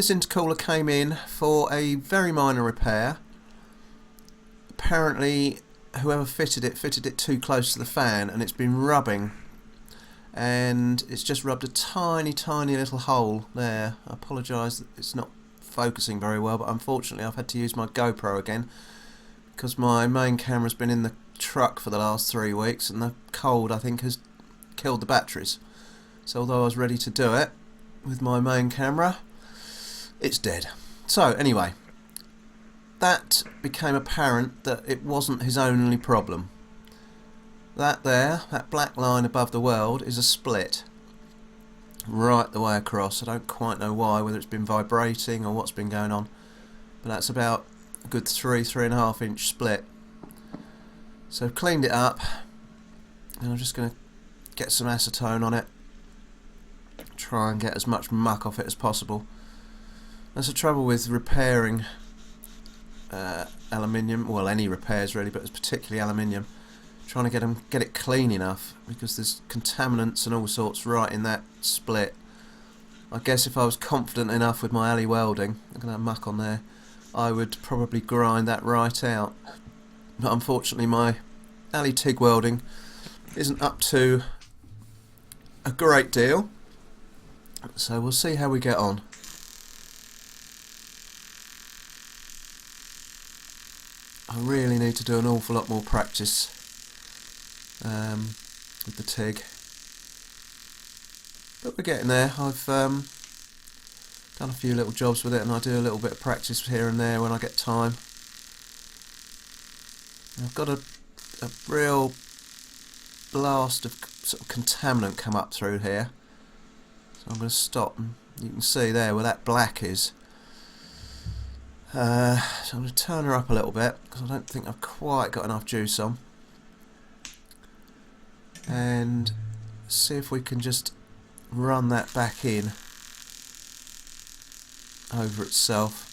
This intercooler came in for a very minor repair. Apparently whoever fitted it too close to the fan, and it's been rubbing, and it's just rubbed a tiny little hole there. I apologise that it's not focusing very well, but unfortunately I've had to use my GoPro again because my main camera's been in the truck for the last 3 weeks, and the cold I think has killed the batteries. So although I was ready to do it with my main camera, it's dead. So anyway, that became apparent that it wasn't his only problem. That black line above the weld, is a split right the way across. I don't quite know why, whether it's been vibrating or what's been going on, but that's about a good 3.5 inch split. So I've cleaned it up, and I'm just going to get some acetone on it, try and get as much muck off it as possible. That's the trouble with repairing aluminium, well, any repairs really, but it's particularly aluminium, trying to get it clean enough, because there's contaminants and all sorts right in that split. I guess if I was confident enough with my alley welding, I'm going to have muck on there, I would probably grind that right out. But unfortunately my alley TIG welding isn't up to a great deal, so we'll see how we get on. I really need to do an awful lot more practice with the TIG, but we're getting there. I've done a few little jobs with it, and I do a little bit of practice here and there when I get time. I've got a real blast of sort of contaminant come up through here, so I'm going to stop, and you can see there where that black is. So I'm going to turn her up a little bit because I don't think I've quite got enough juice on, and see if we can just run that back in over itself.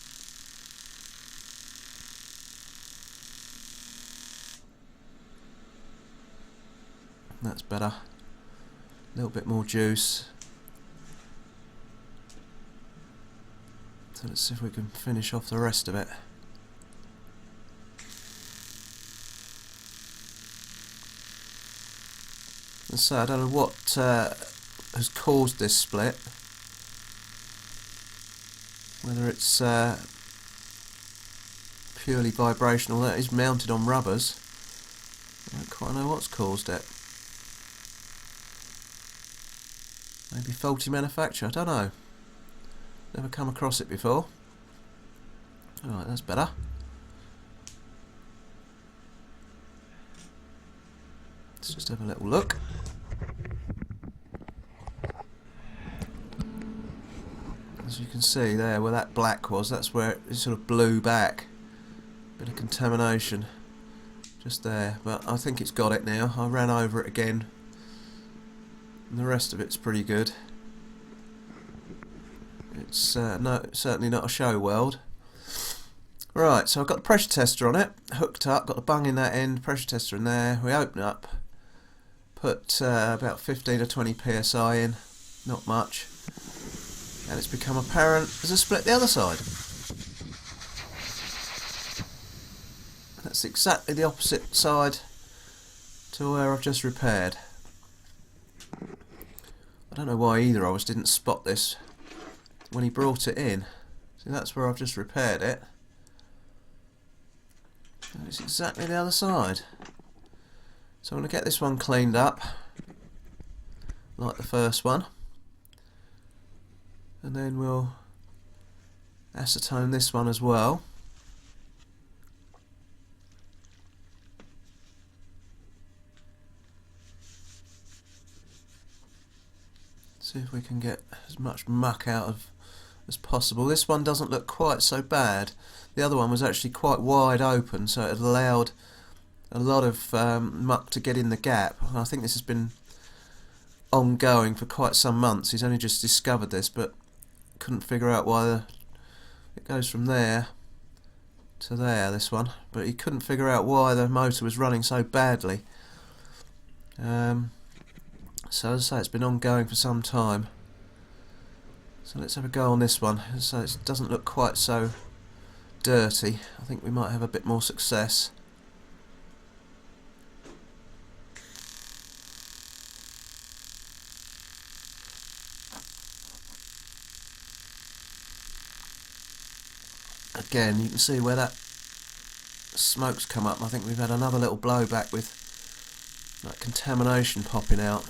That's better. A little bit more juice. So let's see if we can finish off the rest of it. And so I don't know what has caused this split. Whether it's purely vibrational. That is mounted on rubbers. I don't quite know what's caused it. Maybe faulty manufacture, I don't know. Never come across it before. Alright, that's better. Let's just have a little look. As you can see there where that black was, that's where it sort of blew back. Bit of contamination just there, but I think it's got it now. I ran over it again, and the rest of it's pretty good. It's no, certainly not a show weld. Right, so I've got the pressure tester on it, hooked up, got the bung in that end, pressure tester in there. We open up, put about 15 or 20 psi in, not much, and it's become apparent there's a split the other side. That's exactly the opposite side to where I've just repaired. I don't know why either of us didn't spot this when he brought it in. See, that's where I've just repaired it. And it's exactly the other side. So I'm going to get this one cleaned up like the first one, and then we'll acetone this one as well. See if we can get as much muck out of as possible. This one doesn't look quite so bad. The other one was actually quite wide open, so it allowed a lot of muck to get in the gap. I think this has been ongoing for quite some months. He's only just discovered this, but couldn't figure out why it goes from there to there, this one, but he couldn't figure out why the motor was running so badly. So as I say, it's been ongoing for some time. So let's have a go on this one, so it doesn't look quite so dirty. I think we might have a bit more success. Again, you can see where that smoke's come up. I think we've had another little blowback with that contamination popping out.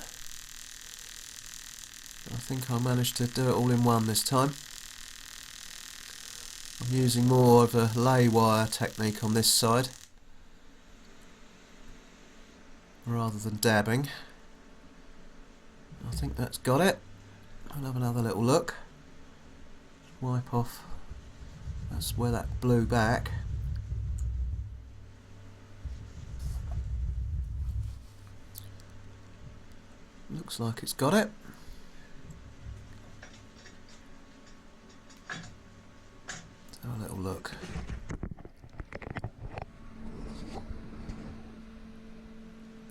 I think I managed to do it all in one this time. I'm using more of a lay wire technique on this side rather than dabbing. I think that's got it. I'll have another little look. Wipe off. That's where that blew back. Looks like it's got it. Let's have a little look.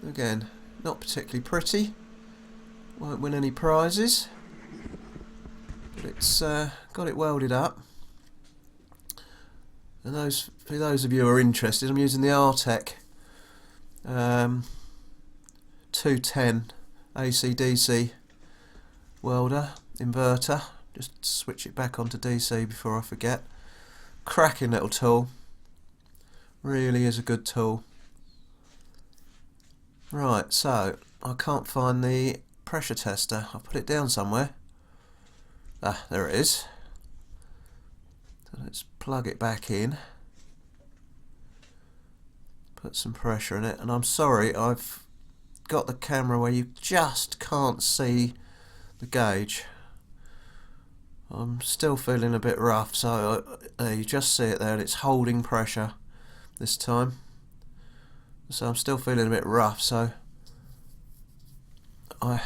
Again, not particularly pretty. Won't win any prizes. But it's got it welded up. And for those of you who are interested, I'm using the Artec 210 AC/DC welder inverter. Just switch it back onto DC before I forget. Cracking little tool. Really is a good tool. Right, so I can't find the pressure tester. I'll put it down somewhere. Ah, there it is. So let's plug it back in. Put some pressure in it, and I'm sorry, I've got the camera where you just can't see the gauge. I'm still feeling a bit rough, so you just see it there, and it's holding pressure this time. So I'm still feeling a bit rough, so my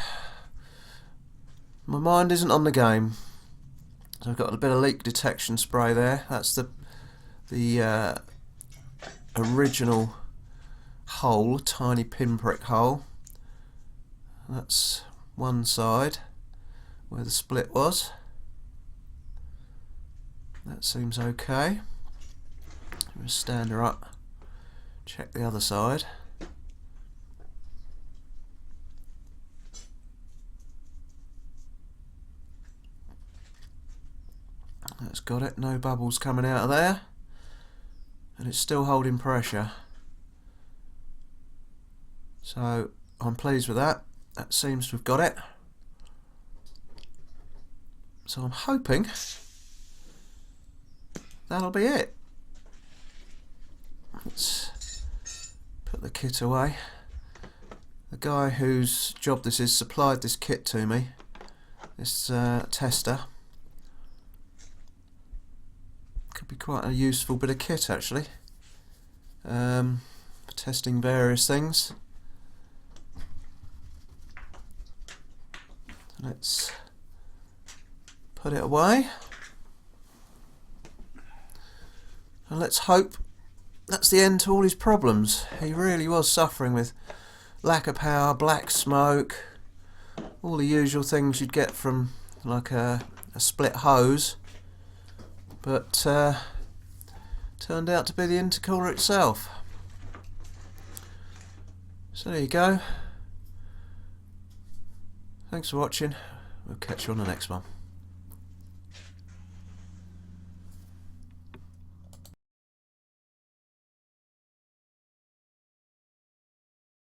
mind isn't on the game. So I've got a bit of leak detection spray there. That's the original hole, tiny pinprick hole. That's one side where the split was. That seems okay. Just stand her up. Check the other side. That's got it, no bubbles coming out of there, and it's still holding pressure, so I'm pleased with that. That seems to have got it, so I'm hoping that'll be it. Let's put the kit away. The guy whose job this is supplied this kit to me, this tester. Could be quite a useful bit of kit actually, for testing various things. Let's put it away, and let's hope that's the end to all his problems. He really was suffering with lack of power, black smoke, all the usual things you'd get from like a split hose. But turned out to be the intercooler itself. So there you go. Thanks for watching. We'll catch you on the next one.